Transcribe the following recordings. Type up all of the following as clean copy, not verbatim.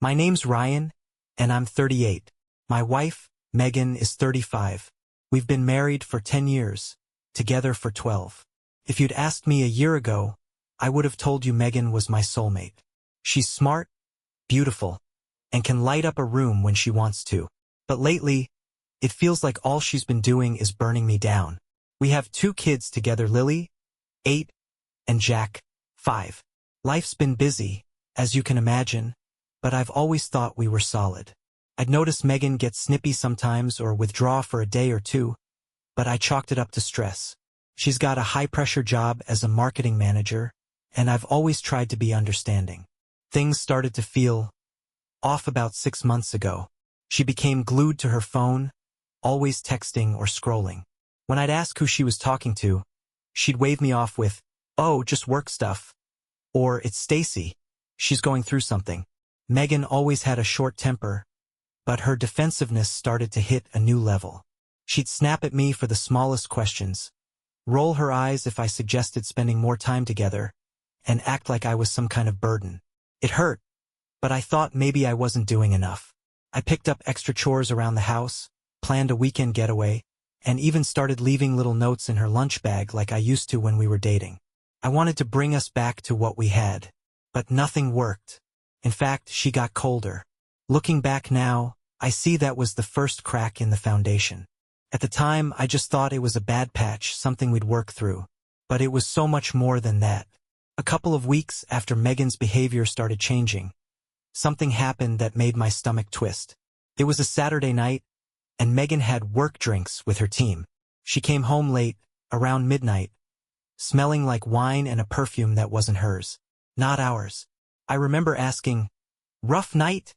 My name's Ryan, and I'm 38. My wife, Megan, is 35. We've been married for 10 years, together for 12. If you'd asked me a year ago, I would have told you Megan was my soulmate. She's smart, beautiful, and can light up a room when she wants to. But lately, it feels like all she's been doing is burning me down. We have 2 kids together, Lily, 8, and Jack, 5. Life's been busy, as you can imagine, but I've always thought we were solid. I'd notice Megan get snippy sometimes or withdraw for a day or two, but I chalked it up to stress. She's got a high-pressure job as a marketing manager, and I've always tried to be understanding. Things started to feel off about 6 months ago. She became glued to her phone, always texting or scrolling. When I'd ask who she was talking to, she'd wave me off with, "Oh, just work stuff." Or, "It's Stacy. She's going through something." Megan always had a short temper, but her defensiveness started to hit a new level. She'd snap at me for the smallest questions, roll her eyes if I suggested spending more time together, and act like I was some kind of burden. It hurt, but I thought maybe I wasn't doing enough. I picked up extra chores around the house, planned a weekend getaway, and even started leaving little notes in her lunch bag like I used to when we were dating. I wanted to bring us back to what we had, but nothing worked. In fact, she got colder. Looking back now, I see that was the first crack in the foundation. At the time, I just thought it was a bad patch, something we'd work through. But it was so much more than that. A couple of weeks after Megan's behavior started changing, something happened that made my stomach twist. It was a Saturday night, and Megan had work drinks with her team. She came home late, around midnight, smelling like wine and a perfume that wasn't hers. Not ours. I remember asking, "Rough night?"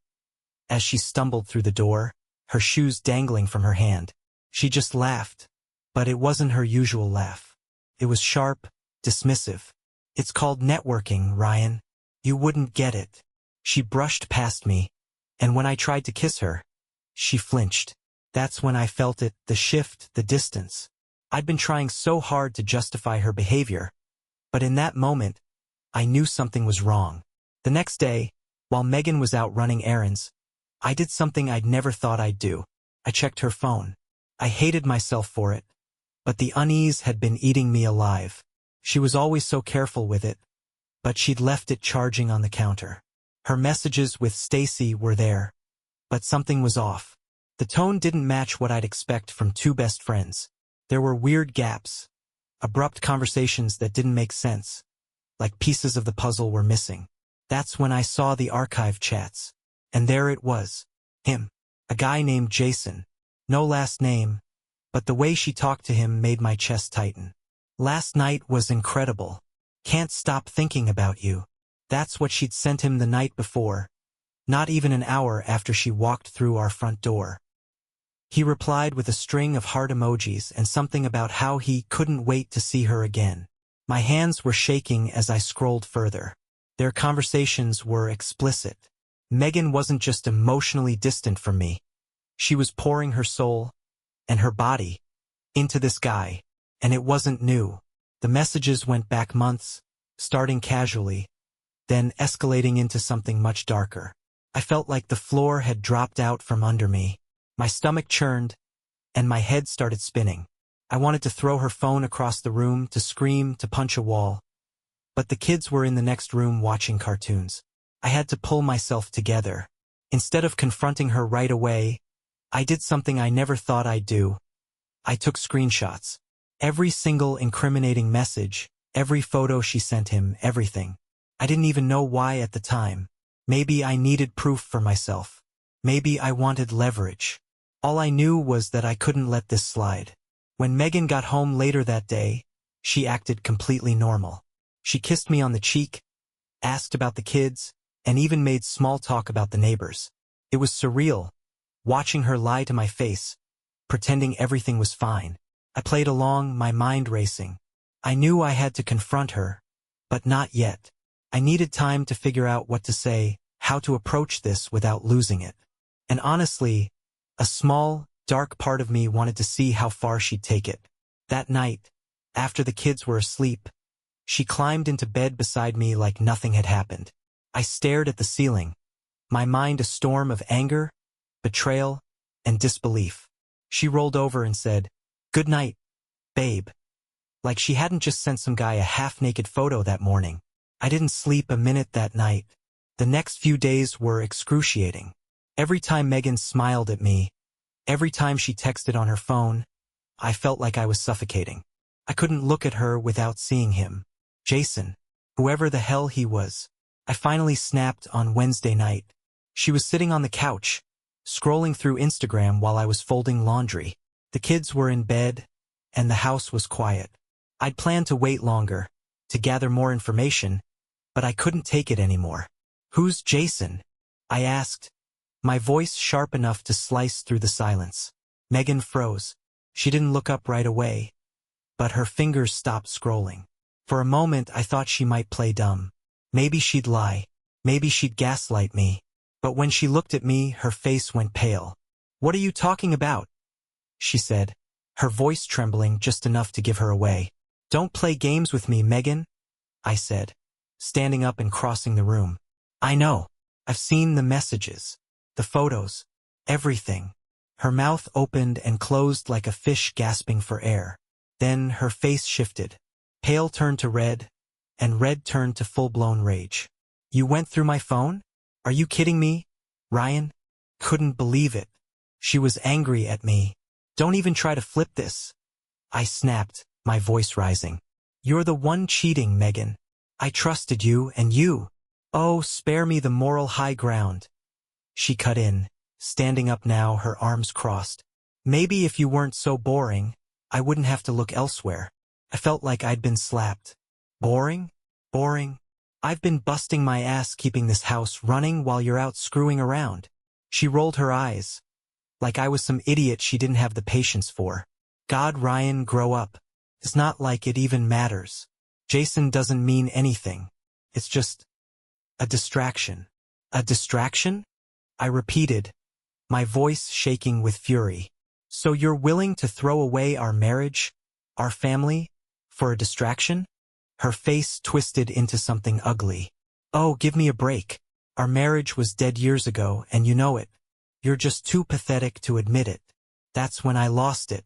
as she stumbled through the door, her shoes dangling from her hand. She just laughed, but it wasn't her usual laugh. It was sharp, dismissive. "It's called networking, Ryan. You wouldn't get it." She brushed past me, and when I tried to kiss her, she flinched. That's when I felt it, the shift, the distance. I'd been trying so hard to justify her behavior, but in that moment, I knew something was wrong. The next day, while Megan was out running errands, I did something I'd never thought I'd do. I checked her phone. I hated myself for it, but the unease had been eating me alive. She was always so careful with it, but she'd left it charging on the counter. Her messages with Stacy were there, but something was off. The tone didn't match what I'd expect from 2 best friends. There were weird gaps, abrupt conversations that didn't make sense, like pieces of the puzzle were missing. That's when I saw the archive chats, and there it was. Him. A guy named Jason. No last name, but the way she talked to him made my chest tighten. "Last night was incredible. Can't stop thinking about you." That's what she'd sent him the night before, not even an hour after she walked through our front door. He replied with a string of heart emojis and something about how he couldn't wait to see her again. My hands were shaking as I scrolled further. Their conversations were explicit. Megan wasn't just emotionally distant from me. She was pouring her soul, and her body, into this guy, and it wasn't new. The messages went back months, starting casually, then escalating into something much darker. I felt like the floor had dropped out from under me. My stomach churned, and my head started spinning. I wanted to throw her phone across the room, to scream, to punch a wall. But the kids were in the next room watching cartoons. I had to pull myself together. Instead of confronting her right away, I did something I never thought I'd do. I took screenshots. Every single incriminating message, every photo she sent him, everything. I didn't even know why at the time. Maybe I needed proof for myself. Maybe I wanted leverage. All I knew was that I couldn't let this slide. When Megan got home later that day, she acted completely normal. She kissed me on the cheek, asked about the kids, and even made small talk about the neighbors. It was surreal, watching her lie to my face, pretending everything was fine. I played along, my mind racing. I knew I had to confront her, but not yet. I needed time to figure out what to say, how to approach this without losing it. And honestly, a small, dark part of me wanted to see how far she'd take it. That night, after the kids were asleep, she climbed into bed beside me like nothing had happened. I stared at the ceiling, my mind a storm of anger, betrayal, and disbelief. She rolled over and said, "Good night, babe." Like she hadn't just sent some guy a half-naked photo that morning. I didn't sleep a minute that night. The next few days were excruciating. Every time Megan smiled at me, every time she texted on her phone, I felt like I was suffocating. I couldn't look at her without seeing him. Jason, whoever the hell he was. I finally snapped on Wednesday night. She was sitting on the couch, scrolling through Instagram while I was folding laundry. The kids were in bed, and the house was quiet. I'd planned to wait longer, to gather more information, but I couldn't take it anymore. "Who's Jason?" I asked, my voice sharp enough to slice through the silence. Megan froze. She didn't look up right away, but her fingers stopped scrolling. For a moment I thought she might play dumb. Maybe she'd lie. Maybe she'd gaslight me. But when she looked at me, her face went pale. "What are you talking about?" she said, her voice trembling just enough to give her away. "Don't play games with me, Megan," I said, standing up and crossing the room. "I know. I've seen the messages, the photos, everything." Her mouth opened and closed like a fish gasping for air. Then her face shifted. Pale turned to red, and red turned to full-blown rage. "You went through my phone? Are you kidding me, Ryan?" Couldn't believe it. She was angry at me. "Don't even try to flip this," I snapped, my voice rising. "You're the one cheating, Megan. I trusted you, and you. Oh, spare me the moral high ground." She cut in, standing up now, her arms crossed. "Maybe if you weren't so boring, I wouldn't have to look elsewhere." I felt like I'd been slapped. Boring? Boring? I've been busting my ass keeping this house running while you're out screwing around. She rolled her eyes, like I was some idiot she didn't have the patience for. "God, Ryan, grow up. It's not like it even matters. Jason doesn't mean anything. It's just a distraction." "A distraction?" I repeated, my voice shaking with fury. "So you're willing to throw away our marriage, our family, for a distraction?" Her face twisted into something ugly. "Oh, give me a break. Our marriage was dead years ago, and you know it. You're just too pathetic to admit it. That's when I lost it.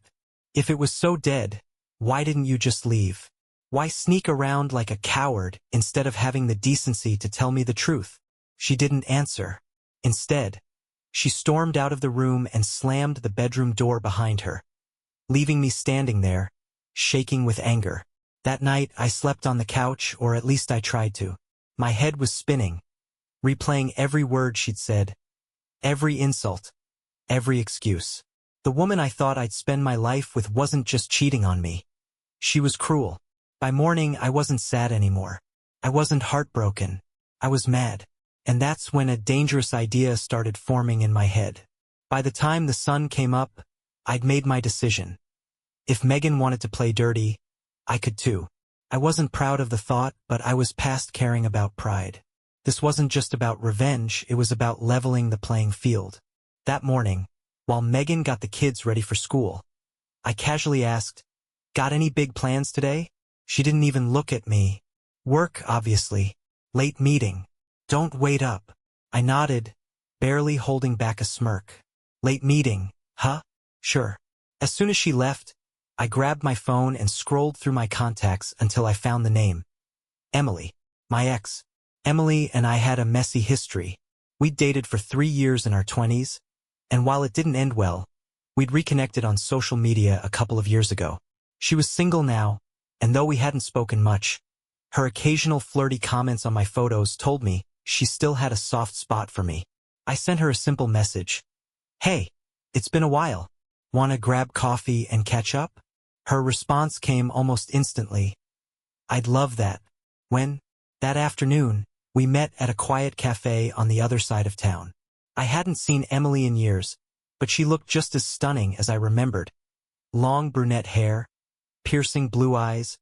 If it was so dead, why didn't you just leave? Why sneak around like a coward instead of having the decency to tell me the truth?" She didn't answer. Instead, she stormed out of the room and slammed the bedroom door behind her, leaving me standing there, shaking with anger. That night, I slept on the couch, or at least I tried to. My head was spinning, replaying every word she'd said, every insult, every excuse. The woman I thought I'd spend my life with wasn't just cheating on me. She was cruel. By morning, I wasn't sad anymore. I wasn't heartbroken. I was mad. And that's when a dangerous idea started forming in my head. By the time the sun came up, I'd made my decision. If Megan wanted to play dirty, I could too. I wasn't proud of the thought, but I was past caring about pride. This wasn't just about revenge, it was about leveling the playing field. That morning, while Megan got the kids ready for school, I casually asked, "Got any big plans today?" She didn't even look at me. "Work, obviously. Late meeting." "Don't wait up." I nodded, barely holding back a smirk. "Late meeting, huh? Sure." As soon as she left, I grabbed my phone and scrolled through my contacts until I found the name. Emily, my ex. Emily and I had a messy history. We'd dated for 3 years in our 20s, and while it didn't end well, we'd reconnected on social media a couple of years ago. She was single now, and though we hadn't spoken much, her occasional flirty comments on my photos told me she still had a soft spot for me. I sent her a simple message. "Hey, it's been a while. Wanna grab coffee and catch up?" Her response came almost instantly. "I'd love that." That afternoon, we met at a quiet cafe on the other side of town. I hadn't seen Emily in years, but she looked just as stunning as I remembered. Long brunette hair, piercing blue eyes,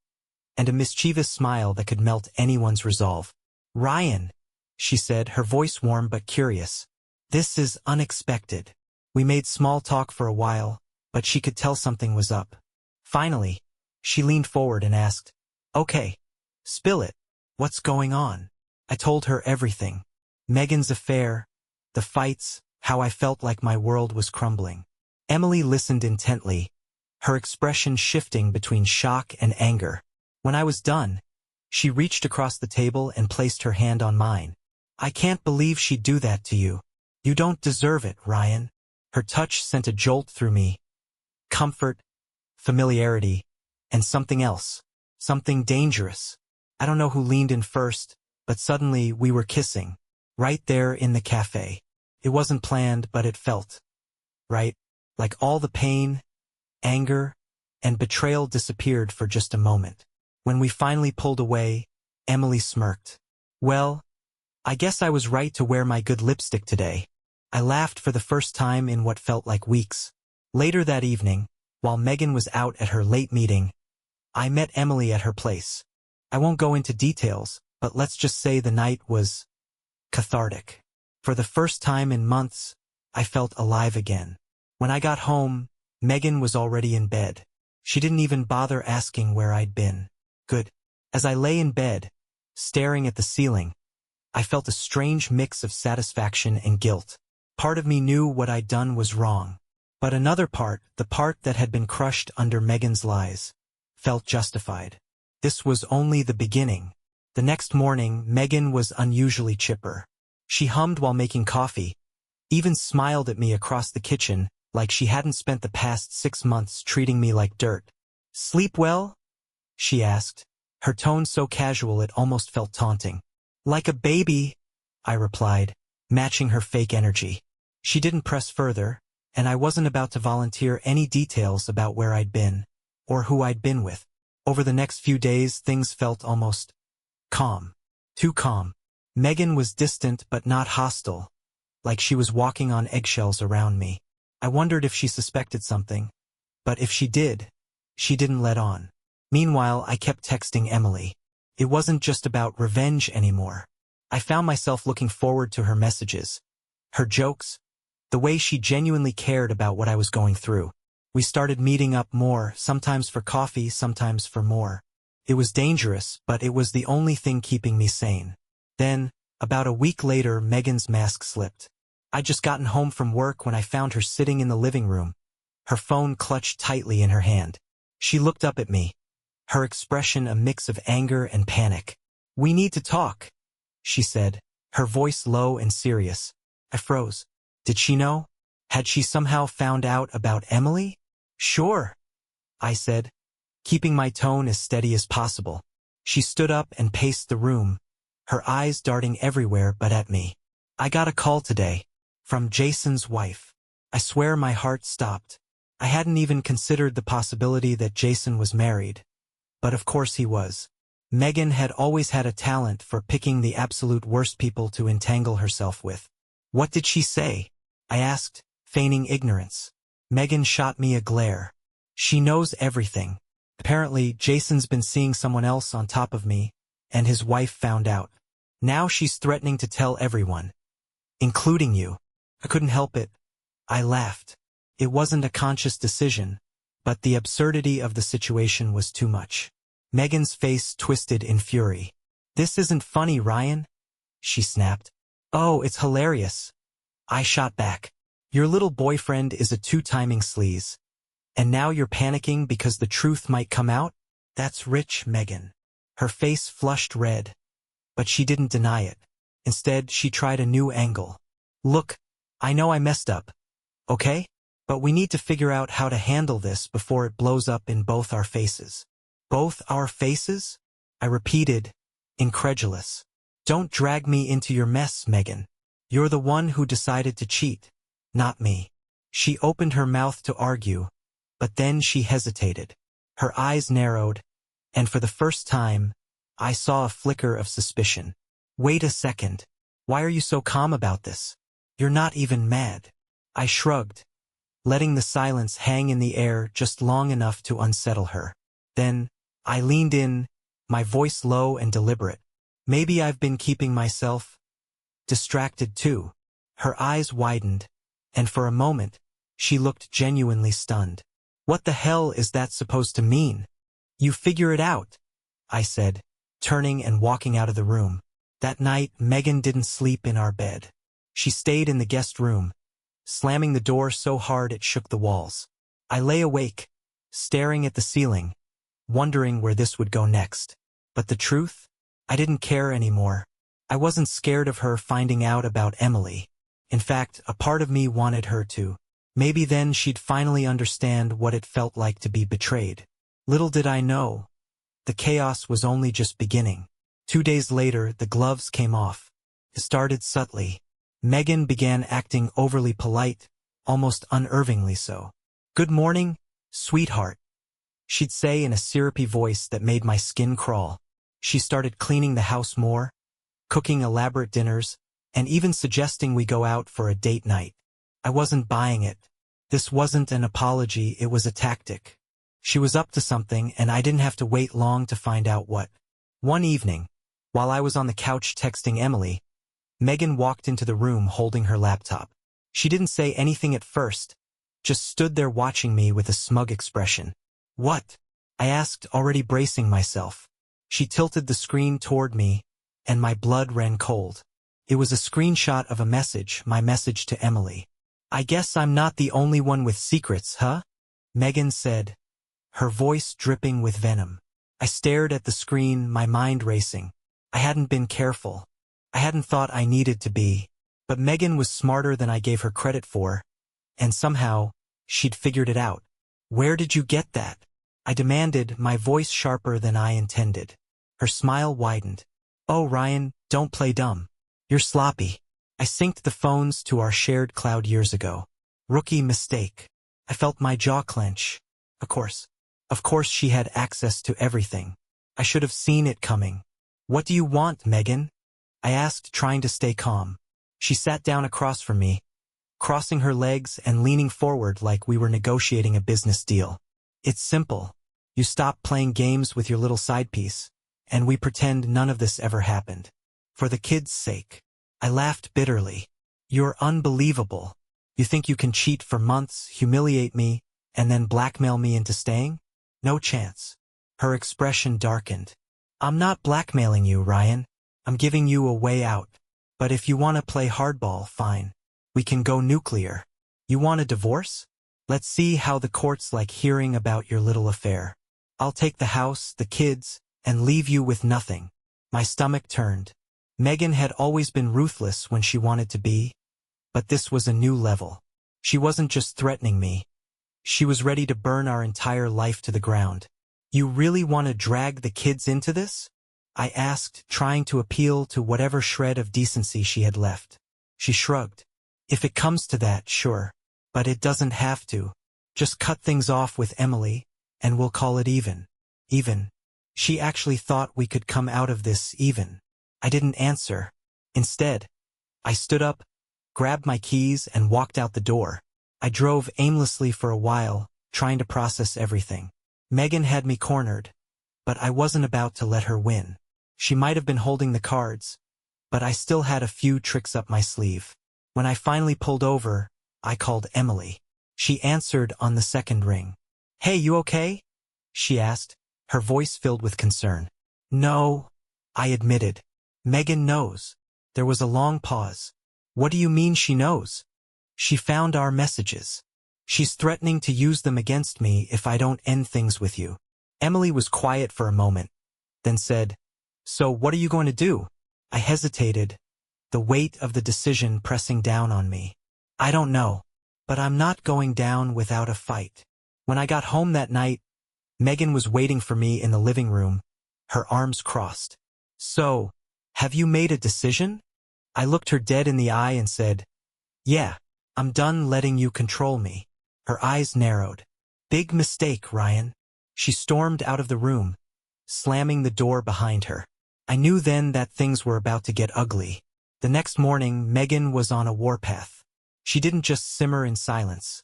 and a mischievous smile that could melt anyone's resolve. "Ryan," she said, her voice warm but curious. "This is unexpected." We made small talk for a while, but she could tell something was up. Finally, she leaned forward and asked, "Okay, spill it. What's going on?" I told her everything. Megan's affair, the fights, how I felt like my world was crumbling. Emily listened intently, her expression shifting between shock and anger. When I was done, she reached across the table and placed her hand on mine. I can't believe she'd do that to you. You don't deserve it, Ryan. Her touch sent a jolt through me. Comfort, familiarity, and something else. Something dangerous. I don't know who leaned in first, but suddenly we were kissing. Right there in the cafe. It wasn't planned, but it felt right. Like all the pain, anger, and betrayal disappeared for just a moment. When we finally pulled away, Emily smirked. Well, I guess I was right to wear my good lipstick today. I laughed for the first time in what felt like weeks. Later that evening, while Megan was out at her late meeting, I met Emily at her place. I won't go into details, but let's just say the night was cathartic. For the first time in months, I felt alive again. When I got home, Megan was already in bed. She didn't even bother asking where I'd been. Good. As I lay in bed, staring at the ceiling, I felt a strange mix of satisfaction and guilt. Part of me knew what I'd done was wrong. But another part, the part that had been crushed under Megan's lies, felt justified. This was only the beginning. The next morning, Megan was unusually chipper. She hummed while making coffee, even smiled at me across the kitchen, like she hadn't spent the past 6 months treating me like dirt. "Sleep well?" she asked, her tone so casual it almost felt taunting. "Like a baby," I replied, matching her fake energy. She didn't press further, and I wasn't about to volunteer any details about where I'd been, or who I'd been with. Over the next few days, things felt almost calm. Too calm. Megan was distant but not hostile, like she was walking on eggshells around me. I wondered if she suspected something, but if she did, she didn't let on. Meanwhile, I kept texting Emily. It wasn't just about revenge anymore. I found myself looking forward to her messages, her jokes, the way she genuinely cared about what I was going through. We started meeting up more, sometimes for coffee, sometimes for more. It was dangerous, but it was the only thing keeping me sane. Then, about a week later, Megan's mask slipped. I'd just gotten home from work when I found her sitting in the living room, her phone clutched tightly in her hand. She looked up at me, her expression a mix of anger and panic. "We need to talk," she said, her voice low and serious. I froze. Did she know? Had she somehow found out about Emily? "Sure," I said, keeping my tone as steady as possible. She stood up and paced the room, her eyes darting everywhere but at me. "I got a call today, from Jason's wife." I swear my heart stopped. I hadn't even considered the possibility that Jason was married. But of course he was. Megan had always had a talent for picking the absolute worst people to entangle herself with. "What did she say?" I asked, feigning ignorance. Megan shot me a glare. "She knows everything. Apparently, Jason's been seeing someone else on top of me, and his wife found out. Now she's threatening to tell everyone, including you." I couldn't help it. I laughed. It wasn't a conscious decision, but the absurdity of the situation was too much. Megan's face twisted in fury. "This isn't funny, Ryan," she snapped. "Oh, it's hilarious," I shot back. "Your little boyfriend is a two-timing sleaze. And now you're panicking because the truth might come out? That's rich, Megan." Her face flushed red, but she didn't deny it. Instead, she tried a new angle. "Look, I know I messed up, okay? But we need to figure out how to handle this before it blows up in both our faces." "Both our faces?" I repeated, incredulous. "Don't drag me into your mess, Megan. You're the one who decided to cheat, not me." She opened her mouth to argue, but then she hesitated. Her eyes narrowed, and for the first time, I saw a flicker of suspicion. "Wait a second. Why are you so calm about this? You're not even mad." I shrugged, letting the silence hang in the air just long enough to unsettle her. Then, I leaned in, my voice low and deliberate. "Maybe I've been keeping myself distracted too." Her eyes widened, and for a moment, she looked genuinely stunned. "What the hell is that supposed to mean?" "You figure it out," I said, turning and walking out of the room. That night, Megan didn't sleep in our bed. She stayed in the guest room, slamming the door so hard it shook the walls. I lay awake, staring at the ceiling, wondering where this would go next. But the truth? I didn't care anymore. I wasn't scared of her finding out about Emily. In fact, a part of me wanted her to. Maybe then she'd finally understand what it felt like to be betrayed. Little did I know, the chaos was only just beginning. 2 days later, the gloves came off. It started subtly. Megan began acting overly polite, almost unnervingly so. "Good morning, sweetheart," she'd say in a syrupy voice that made my skin crawl. She started cleaning the house more, cooking elaborate dinners, and even suggesting we go out for a date night. I wasn't buying it. This wasn't an apology, it was a tactic. She was up to something, and I didn't have to wait long to find out what. One evening, while I was on the couch texting Emily, Megan walked into the room holding her laptop. She didn't say anything at first, just stood there watching me with a smug expression. "What?" I asked, already bracing myself. She tilted the screen toward me, and my blood ran cold. It was a screenshot of a message, my message to Emily. "I guess I'm not the only one with secrets, huh?" Megan said, her voice dripping with venom. I stared at the screen, my mind racing. I hadn't been careful. I hadn't thought I needed to be. But Megan was smarter than I gave her credit for, and somehow, she'd figured it out. "Where did you get that?" I demanded, my voice sharper than I intended. Her smile widened. "Oh, Ryan, don't play dumb. You're sloppy. I synced the phones to our shared cloud years ago. Rookie mistake." I felt my jaw clench. Of course she had access to everything. I should have seen it coming. "What do you want, Megan?" I asked, trying to stay calm. She sat down across from me, crossing her legs and leaning forward like we were negotiating a business deal. "It's simple. You stop playing games with your little side piece, and we pretend none of this ever happened. For the kids' sake." I laughed bitterly. "You're unbelievable. You think you can cheat for months, humiliate me, and then blackmail me into staying? No chance." Her expression darkened. "I'm not blackmailing you, Ryan. I'm giving you a way out. But if you want to play hardball, fine. We can go nuclear. You want a divorce? Let's see how the courts like hearing about your little affair. I'll take the house, the kids, and leave you with nothing." My stomach turned. Megan had always been ruthless when she wanted to be, but this was a new level. She wasn't just threatening me. She was ready to burn our entire life to the ground. "You really want to drag the kids into this?" I asked, trying to appeal to whatever shred of decency she had left. She shrugged. "If it comes to that, sure. But it doesn't have to. Just cut things off with Emily, and we'll call it even." Even. She actually thought we could come out of this even. I didn't answer. Instead, I stood up, grabbed my keys, and walked out the door. I drove aimlessly for a while, trying to process everything. Megan had me cornered, but I wasn't about to let her win. She might have been holding the cards, but I still had a few tricks up my sleeve. When I finally pulled over, I called Emily. She answered on the second ring. "Hey, you okay?" she asked, her voice filled with concern. "No," I admitted. "Megan knows." There was a long pause. "What do you mean she knows?" "She found our messages. She's threatening to use them against me if I don't end things with you." Emily was quiet for a moment, then said, "So what are you going to do?" I hesitated, the weight of the decision pressing down on me. "I don't know, but I'm not going down without a fight." When I got home that night, Megan was waiting for me in the living room, her arms crossed. "So, have you made a decision?" I looked her dead in the eye and said, "Yeah, I'm done letting you control me." Her eyes narrowed. "Big mistake, Ryan." She stormed out of the room, slamming the door behind her. I knew then that things were about to get ugly. The next morning, Megan was on a warpath. She didn't just simmer in silence.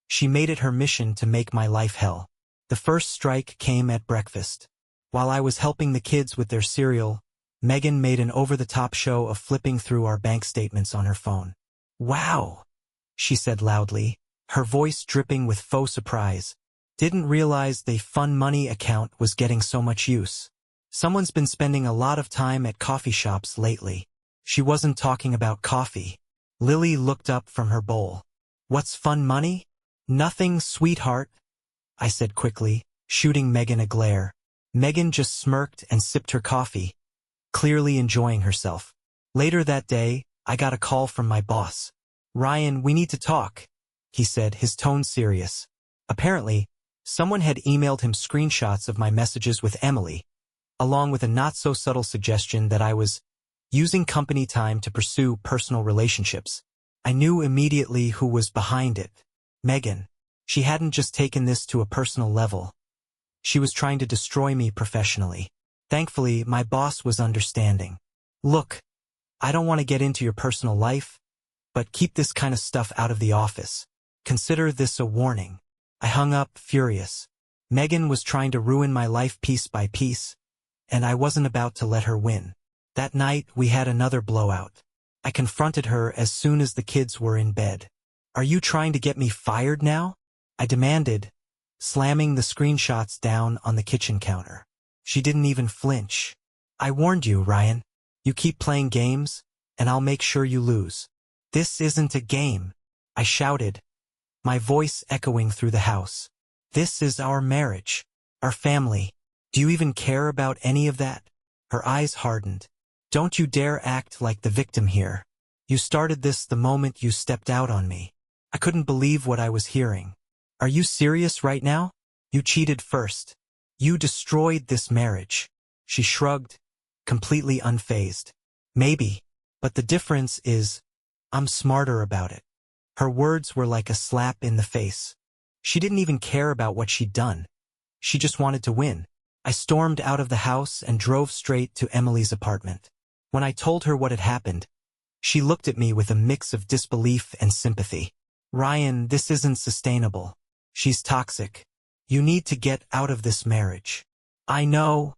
She made it her mission to make my life hell. The first strike came at breakfast. While I was helping the kids with their cereal, Megan made an over-the-top show of flipping through our bank statements on her phone. "Wow," she said loudly, her voice dripping with faux surprise. "Didn't realize the fun money account was getting so much use. Someone's been spending a lot of time at coffee shops lately." She wasn't talking about coffee. Lily looked up from her bowl. What's fun money? Nothing, sweetheart, I said quickly, shooting Megan a glare. Megan just smirked and sipped her coffee, clearly enjoying herself. Later that day, I got a call from my boss. Ryan, we need to talk, he said, his tone serious. Apparently, someone had emailed him screenshots of my messages with Emily, along with a not-so-subtle suggestion that I was using company time to pursue personal relationships. I knew immediately who was behind it. Megan. She hadn't just taken this to a personal level. She was trying to destroy me professionally. Thankfully, my boss was understanding. Look, I don't want to get into your personal life, but keep this kind of stuff out of the office. Consider this a warning. I hung up, furious. Megan was trying to ruin my life piece by piece, and I wasn't about to let her win. That night, we had another blowout. I confronted her as soon as the kids were in bed. Are you trying to get me fired now? I demanded, slamming the screenshots down on the kitchen counter. She didn't even flinch. I warned you, Ryan. You keep playing games, and I'll make sure you lose. This isn't a game, I shouted, my voice echoing through the house. This is our marriage, our family. Do you even care about any of that? Her eyes hardened. Don't you dare act like the victim here. You started this the moment you stepped out on me. I couldn't believe what I was hearing. Are you serious right now? You cheated first. You destroyed this marriage. She shrugged, completely unfazed. Maybe, but the difference is, I'm smarter about it. Her words were like a slap in the face. She didn't even care about what she'd done. She just wanted to win. I stormed out of the house and drove straight to Emily's apartment. When I told her what had happened, she looked at me with a mix of disbelief and sympathy. Ryan, this isn't sustainable. She's toxic. You need to get out of this marriage. I know,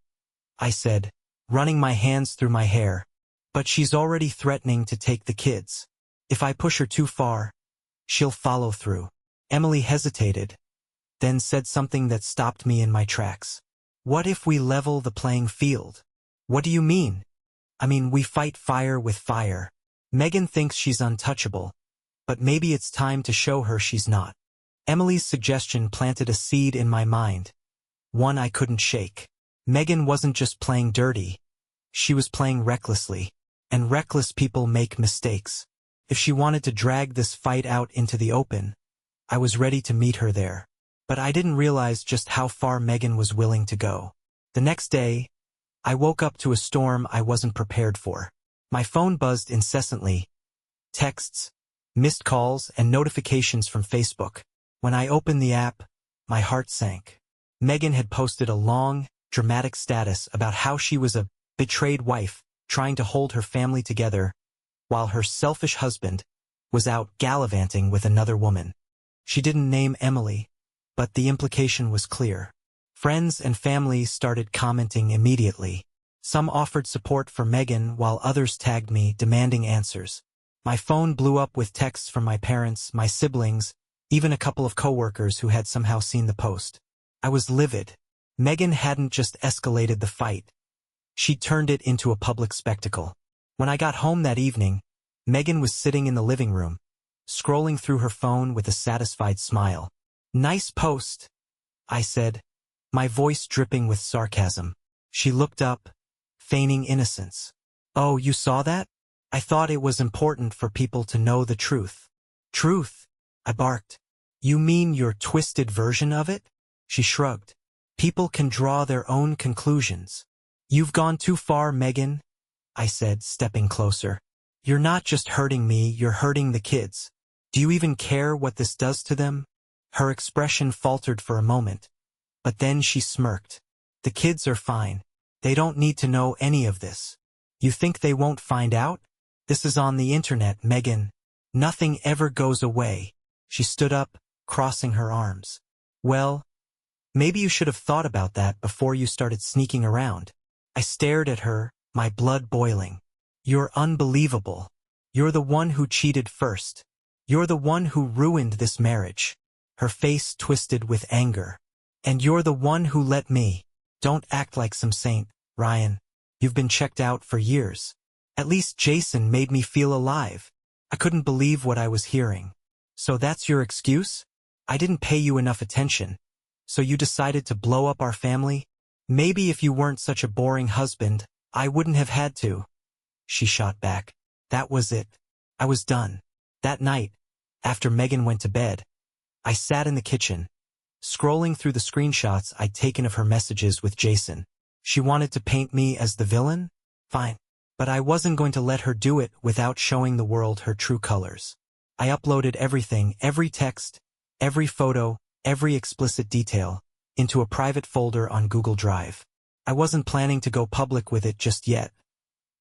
I said, running my hands through my hair, but she's already threatening to take the kids. If I push her too far, she'll follow through. Emily hesitated, then said something that stopped me in my tracks. What if we level the playing field? What do you mean? I mean, we fight fire with fire. Megan thinks she's untouchable, but maybe it's time to show her she's not. Emily's suggestion planted a seed in my mind, one I couldn't shake. Megan wasn't just playing dirty. She was playing recklessly, and reckless people make mistakes. If she wanted to drag this fight out into the open, I was ready to meet her there. But I didn't realize just how far Megan was willing to go. The next day, I woke up to a storm I wasn't prepared for. My phone buzzed incessantly. Texts, missed calls, and notifications from Facebook. When I opened the app, my heart sank. Megan had posted a long, dramatic status about how she was a betrayed wife trying to hold her family together, while her selfish husband was out gallivanting with another woman. She didn't name Emily, but the implication was clear. Friends and family started commenting immediately. Some offered support for Megan while others tagged me, demanding answers. My phone blew up with texts from my parents, my siblings, even a couple of coworkers who had somehow seen the post. I was livid. Megan hadn't just escalated the fight. She turned it into a public spectacle. When I got home that evening, Megan was sitting in the living room, scrolling through her phone with a satisfied smile. Nice post, I said, my voice dripping with sarcasm. She looked up, feigning innocence. Oh, you saw that? I thought it was important for people to know the truth. Truth? I barked. You mean your twisted version of it? She shrugged. People can draw their own conclusions. You've gone too far, Megan, I said, stepping closer. You're not just hurting me, you're hurting the kids. Do you even care what this does to them? Her expression faltered for a moment, but then she smirked. The kids are fine. They don't need to know any of this. You think they won't find out? This is on the internet, Megan. Nothing ever goes away. She stood up, crossing her arms. Well, maybe you should have thought about that before you started sneaking around. I stared at her, my blood boiling. You're unbelievable. You're the one who cheated first. You're the one who ruined this marriage. Her face twisted with anger. And you're the one who let me. Don't act like some saint, Ryan. You've been checked out for years. At least Jason made me feel alive. I couldn't believe what I was hearing. So that's your excuse? I didn't pay you enough attention. So you decided to blow up our family? Maybe if you weren't such a boring husband, I wouldn't have had to. She shot back. That was it. I was done. That night, after Megan went to bed, I sat in the kitchen, scrolling through the screenshots I'd taken of her messages with Jason. She wanted to paint me as the villain? Fine. But I wasn't going to let her do it without showing the world her true colors. I uploaded everything, every text, every photo, every explicit detail, into a private folder on Google Drive. I wasn't planning to go public with it just yet,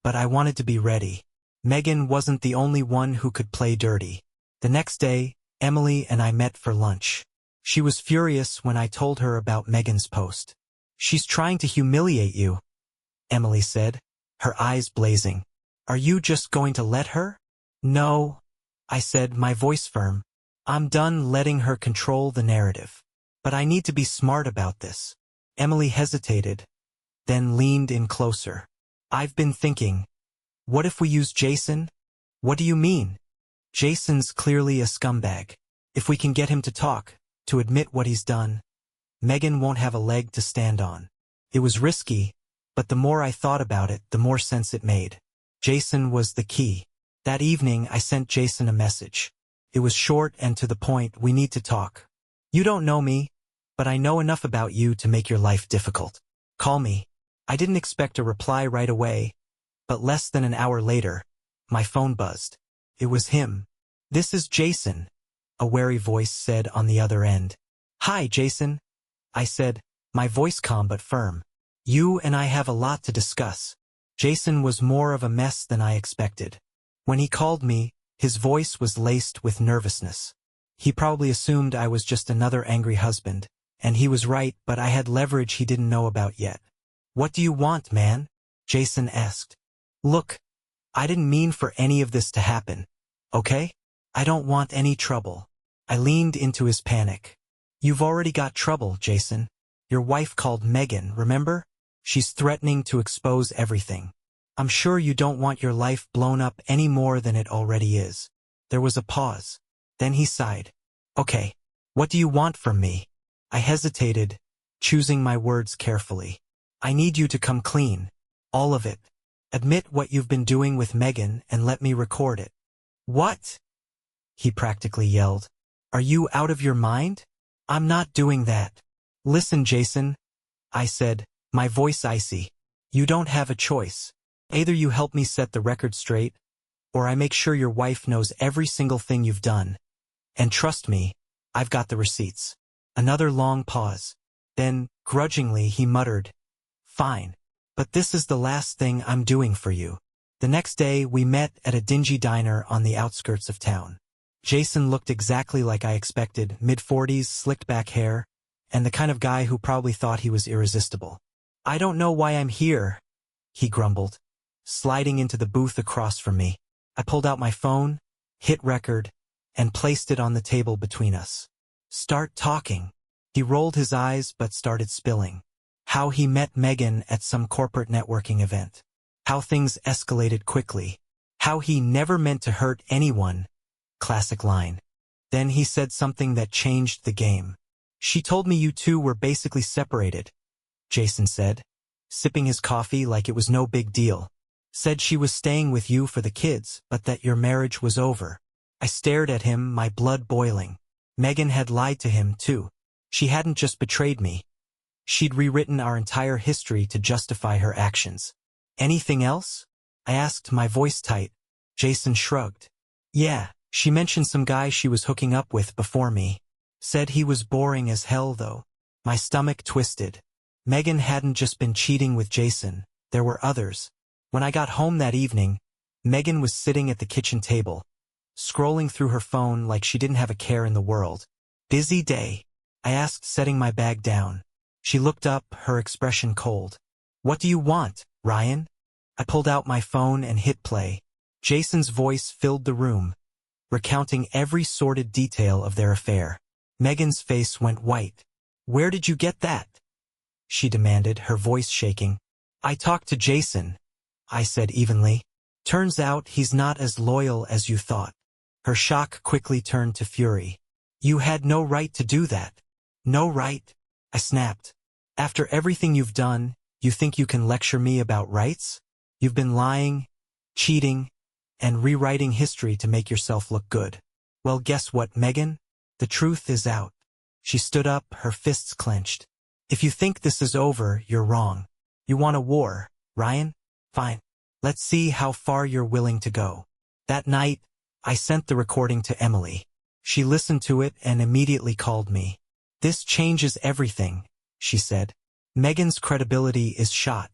but I wanted to be ready. Megan wasn't the only one who could play dirty. The next day, Emily and I met for lunch. She was furious when I told her about Megan's post. She's trying to humiliate you, Emily said, her eyes blazing. Are you just going to let her? No, I said, my voice firm. I'm done letting her control the narrative. But I need to be smart about this. Emily hesitated, then leaned in closer. I've been thinking, what if we use Jason? What do you mean? Jason's clearly a scumbag. If we can get him to talk, to admit what he's done, Megan won't have a leg to stand on. It was risky, but the more I thought about it, the more sense it made. Jason was the key. That evening, I sent Jason a message. It was short and to the point. We need to talk. You don't know me, but I know enough about you to make your life difficult. Call me. I didn't expect a reply right away, but less than an hour later, my phone buzzed. It was him. This is Jason, a wary voice said on the other end. Hi, Jason, I said, my voice calm but firm. You and I have a lot to discuss. Jason was more of a mess than I expected. When he called me, his voice was laced with nervousness. He probably assumed I was just another angry husband, and he was right, but I had leverage he didn't know about yet. What do you want, man? Jason asked. Look, I didn't mean for any of this to happen, okay? I don't want any trouble. I leaned into his panic. You've already got trouble, Jason. Your wife called Megan, remember? She's threatening to expose everything. I'm sure you don't want your life blown up any more than it already is. There was a pause. Then he sighed. Okay, what do you want from me? I hesitated, choosing my words carefully. I need you to come clean. All of it. Admit what you've been doing with Megan and let me record it. What? He practically yelled. Are you out of your mind? I'm not doing that. Listen, Jason, I said, my voice icy. You don't have a choice. Either you help me set the record straight, or I make sure your wife knows every single thing you've done. And trust me, I've got the receipts. Another long pause. Then, grudgingly, he muttered, Fine, but this is the last thing I'm doing for you. The next day, we met at a dingy diner on the outskirts of town. Jason looked exactly like I expected, mid-40s, slicked back hair, and the kind of guy who probably thought he was irresistible. I don't know why I'm here, he grumbled, sliding into the booth across from me. I pulled out my phone, hit record, and placed it on the table between us. Start talking. He rolled his eyes but started spilling. How he met Megan at some corporate networking event. How things escalated quickly. How he never meant to hurt anyone. Classic line. Then he said something that changed the game. She told me you two were basically separated, Jason said, sipping his coffee like it was no big deal. Said she was staying with you for the kids, but that your marriage was over. I stared at him, my blood boiling. Megan had lied to him, too. She hadn't just betrayed me. She'd rewritten our entire history to justify her actions. Anything else? I asked, my voice tight. Jason shrugged. Yeah, she mentioned some guy she was hooking up with before me. Said he was boring as hell, though. My stomach twisted. Megan hadn't just been cheating with Jason. There were others. When I got home that evening, Megan was sitting at the kitchen table, scrolling through her phone like she didn't have a care in the world. Busy day? I asked, setting my bag down. She looked up, her expression cold. What do you want, Ryan? I pulled out my phone and hit play. Jason's voice filled the room, recounting every sordid detail of their affair. Megan's face went white. Where did you get that? She demanded, her voice shaking. I talked to Jason, I said evenly. Turns out he's not as loyal as you thought. Her shock quickly turned to fury. You had no right to do that. No right, I snapped. After everything you've done, you think you can lecture me about rights? You've been lying, cheating, and rewriting history to make yourself look good. Well, guess what, Megan? The truth is out. She stood up, her fists clenched. If you think this is over, you're wrong. You want a war, Ryan? Fine. Let's see how far you're willing to go. That night, I sent the recording to Emily. She listened to it and immediately called me. This changes everything, she said. Megan's credibility is shot.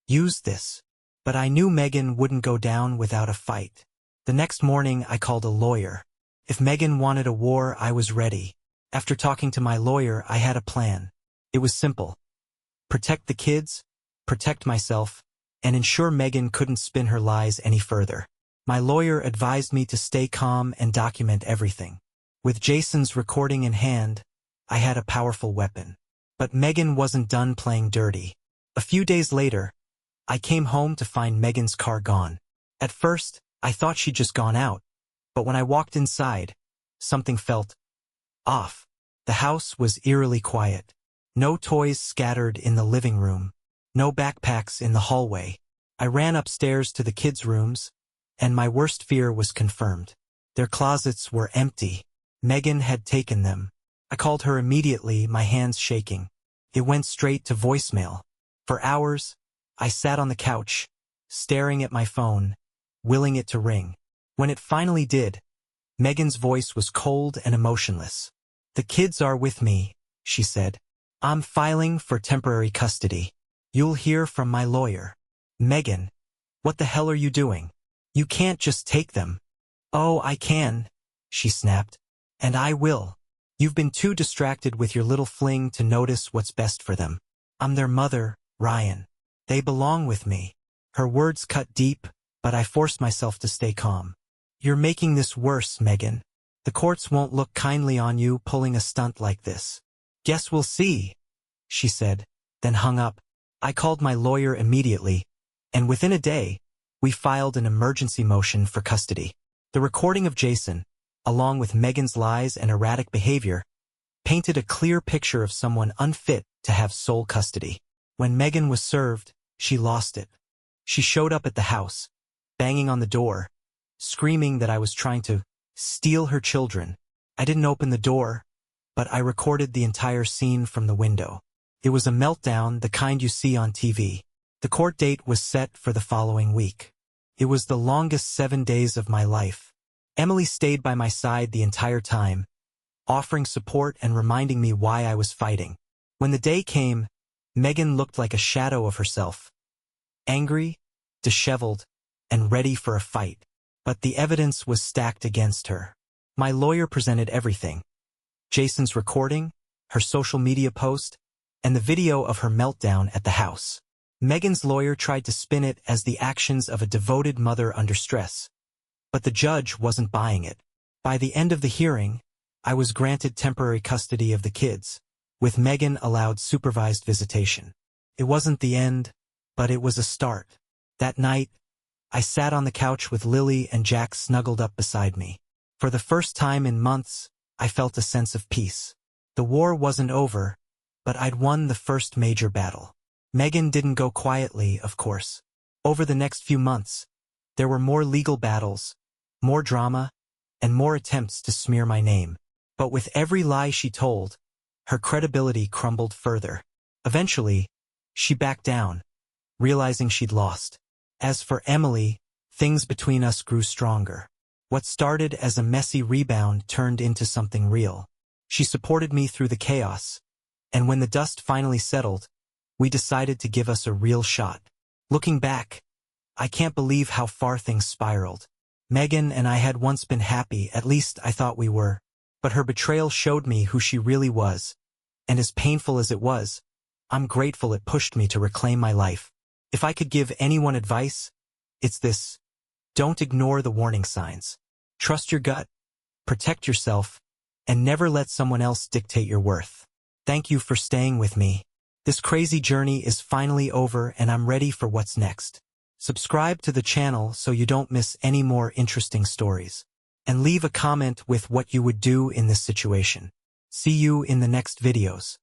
Use this. But I knew Megan wouldn't go down without a fight. The next morning, I called a lawyer. If Megan wanted a war, I was ready. After talking to my lawyer, I had a plan. It was simple. Protect the kids, protect myself, and ensure Megan couldn't spin her lies any further. My lawyer advised me to stay calm and document everything. With Jason's recording in hand, I had a powerful weapon. But Megan wasn't done playing dirty. A few days later, I came home to find Megan's car gone. At first, I thought she'd just gone out. But when I walked inside, something felt off. The house was eerily quiet. No toys scattered in the living room. No backpacks in the hallway. I ran upstairs to the kids' rooms, and my worst fear was confirmed. Their closets were empty. Megan had taken them. I called her immediately, my hands shaking. It went straight to voicemail. For hours, I sat on the couch, staring at my phone, willing it to ring. When it finally did, Megan's voice was cold and emotionless. The kids are with me, she said. I'm filing for temporary custody. You'll hear from my lawyer. Megan, what the hell are you doing? You can't just take them. Oh, I can, she snapped. And I will. You've been too distracted with your little fling to notice what's best for them. I'm their mother, Ryan. They belong with me. Her words cut deep, but I forced myself to stay calm. You're making this worse, Megan. The courts won't look kindly on you pulling a stunt like this. Guess we'll see, she said, then hung up. I called my lawyer immediately, and within a day, we filed an emergency motion for custody. The recording of Jason, along with Megan's lies and erratic behavior, painted a clear picture of someone unfit to have sole custody. When Megan was served, she lost it. She showed up at the house, banging on the door, screaming that I was trying to steal her children. I didn't open the door, but I recorded the entire scene from the window. It was a meltdown, the kind you see on TV. The court date was set for the following week. It was the longest 7 days of my life. Emily stayed by my side the entire time, offering support and reminding me why I was fighting. When the day came, Megan looked like a shadow of herself. Angry, disheveled, and ready for a fight. But the evidence was stacked against her. My lawyer presented everything. Jason's recording, her social media post, and the video of her meltdown at the house. Megan's lawyer tried to spin it as the actions of a devoted mother under stress. But the judge wasn't buying it. By the end of the hearing, I was granted temporary custody of the kids, with Megan allowed supervised visitation. It wasn't the end, but it was a start. That night, I sat on the couch with Lily and Jack snuggled up beside me. For the first time in months, I felt a sense of peace. The war wasn't over, but I'd won the first major battle. Megan didn't go quietly, of course. Over the next few months, there were more legal battles, more drama, and more attempts to smear my name. But with every lie she told, her credibility crumbled further. Eventually, she backed down, realizing she'd lost. As for Emily, things between us grew stronger. What started as a messy rebound turned into something real. She supported me through the chaos, and when the dust finally settled, we decided to give us a real shot. Looking back, I can't believe how far things spiraled. Megan and I had once been happy, at least I thought we were, but her betrayal showed me who she really was, and as painful as it was, I'm grateful it pushed me to reclaim my life. If I could give anyone advice, it's this: don't ignore the warning signs. Trust your gut, protect yourself, and never let someone else dictate your worth. Thank you for staying with me. This crazy journey is finally over and I'm ready for what's next. Subscribe to the channel so you don't miss any more interesting stories. and leave a comment with what you would do in this situation. See you in the next videos.